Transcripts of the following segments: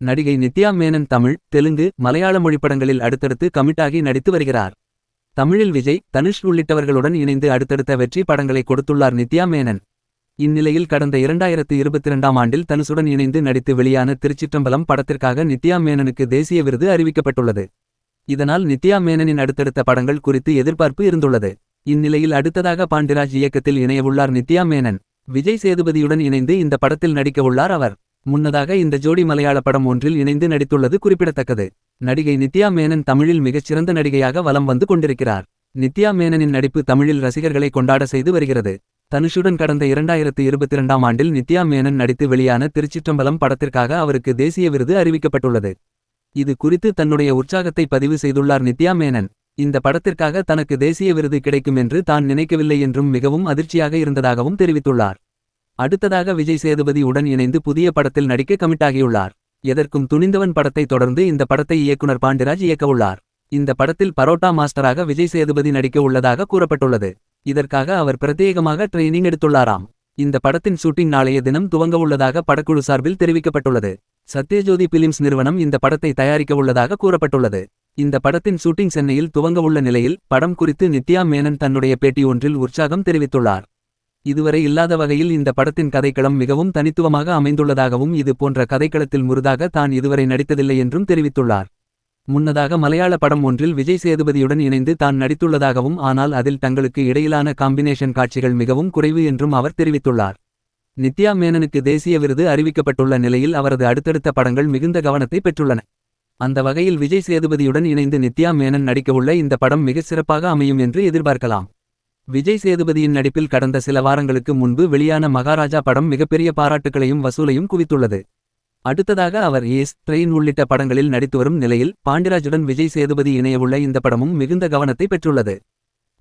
நடிகை நித்யா மேனன் தமிழ், தெலுங்கு, மலையாள மொழி படங்களில் அடுத்தடுத்து கமிட்டாகி நடித்து வருகிறார். தமிழில் விஜய், தனுஷ் உள்ளிட்டவர்களுடன் இணைந்து அடுத்தடுத்த வெற்றி படங்களை கொடுத்துள்ளார் நித்யா மேனன். இந்நிலையில் கடந்த 2022ஆம் ஆண்டில் தனுஷுடன் இணைந்து நடித்து வெளியான திருச்சிற்றம்பலம் படத்திற்காக நித்யா மேனனுக்கு தேசிய விருது அறிவிக்கப்பட்டுள்ளது. இதனால் நித்யா மேனனின் அடுத்தடுத்த படங்கள் குறித்து எதிர்பார்ப்பு இருந்துள்ளது. இந்நிலையில் அடுத்ததாக பாண்டிராஜ் இயக்கத்தில் இணையவுள்ளார் நித்யா மேனன். விஜய் சேதுபதியுடன் இணைந்து இந்த படத்தில் நடிக்கவுள்ளார் அவர். முன்னதாக இந்த ஜோடி மலையாள படம் ஒன்றில் இணைந்து நடித்துள்ளது குறிப்பிடத்தக்கது. நடிகை நித்யா மேனன் தமிழில் மிகச்சிறந்த நடிகையாக வலம் வந்து கொண்டிருக்கிறார். நித்யா மேனனின் நடிப்பு தமிழில் ரசிகர்களை கொண்டாட செய்து வருகிறது. தனுஷுடன் கடந்த 2022ஆம் ஆண்டில் நித்யா மேனன் நடித்து வெளியான திருச்சிற்றம்பலம் படத்திற்காக அவருக்கு தேசிய விருது அறிவிக்கப்பட்டுள்ளது. இது குறித்து தன்னுடைய உற்சாகத்தை பதிவு செய்துள்ளார் நித்யா மேனன். இந்த படத்திற்காக தனக்கு தேசிய விருது கிடைக்கும் என்று தான் நினைக்கவில்லை என்றும் மிகவும் அதிர்ச்சியாக இருந்ததாகவும் தெரிவித்துள்ளார். அடுத்ததாக விஜய் சேதுபதி உடன் இணைந்து புதிய படத்தில் நடிக்க கமிட்டாகியுள்ளார். எதற்கும் துணிந்தவன் படத்தை தொடர்ந்து இந்த படத்தை இயக்குனர் பாண்டிராஜ் இயக்கவுள்ளார். இந்த படத்தில் பரோட்டா மாஸ்டராக விஜய் சேதுபதி நடிக்க உள்ளதாக கூறப்பட்டுள்ளது. இதற்காக அவர் பிரத்யேகமாக ட்ரெயினிங் எடுத்துள்ளாராம். இந்த படத்தின் ஷூட்டிங் நாளைய தினம் துவங்கவுள்ளதாக படக்குழு சார்பில் தெரிவிக்கப்பட்டுள்ளது. சத்யஜோதி பிலிம்ஸ் நிறுவனம் இந்த படத்தை தயாரிக்கவுள்ளதாக கூறப்பட்டுள்ளது. இந்த படத்தின் ஷூட்டிங் சென்னையில் துவங்கவுள்ள நிலையில் படம் குறித்து நித்யா மேனன் தன்னுடைய பேட்டி ஒன்றில் உற்சாகம் தெரிவித்துள்ளார். இதுவரை இல்லாத வகையில் இந்த படத்தின் கதைக்களம் மிகவும் தனித்துவமாக அமைந்துள்ளதாகவும் இது போன்ற கதைக்களத்தில் முருதாக தான் இதுவரை நடித்ததில்லை என்றும் தெரிவித்துள்ளார். முன்னதாக மலையாள படம் ஒன்றில் விஜய் சேதுபதியுடன் இணைந்து தான் நடித்துள்ளதாகவும் ஆனால் அதில் தங்களுக்கு இடையிலான காம்பினேஷன் காட்சிகள் மிகவும் குறைவு என்றும் அவர் தெரிவித்துள்ளார். நித்யா மேனனுக்கு தேசிய விருது அறிவிக்கப்பட்டுள்ள நிலையில் அவரது அடுத்தடுத்த படங்கள் மிகுந்த கவனத்தை பெற்றுள்ளன. அந்த வகையில் விஜய் சேதுபதியுடன் இணைந்து நித்யா மேனன் நடிக்கவுள்ள இந்த படம் மிகச் சிறப்பாக அமையும் என்று எதிர்பார்க்கலாம். விஜய் சேதுபதியின் நடிப்பில் கடந்த சில வாரங்களுக்கு முன்பு வெளியான மகாராஜா படம் மிகப்பெரிய பாராட்டுகளையும் வசூலையும் குவித்துள்ளது. அடுத்ததாக அவர் ஏஸ், ட்ரெயின் உள்ளிட்ட படங்களில் நடித்து வரும் நிலையில் பாண்டிராஜுடன் விஜய் சேதுபதி இணையவுள்ள இந்த படமும் மிகுந்த கவனத்தை பெற்றுள்ளது.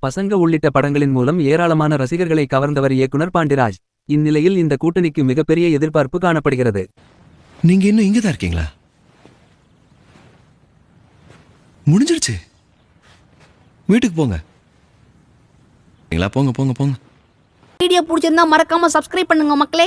பசங்க உள்ளிட்ட படங்களின் மூலம் ஏராளமான ரசிகர்களை கவர்ந்தவர் இயக்குனர் பாண்டிராஜ். இந்நிலையில் இந்த கூட்டணிக்கு மிகப்பெரிய எதிர்பார்ப்பு காணப்படுகிறது. நீங்க இன்னும் இங்கதான் இருக்கீங்களா? முடிஞ்சிருச்சு, வீட்டுக்கு போங்க. போங்க போங்க போங்க. வீடியோ பிடிச்சிருந்தா மறக்காம சப்ஸ்கிரைப் பண்ணுங்க மக்களே.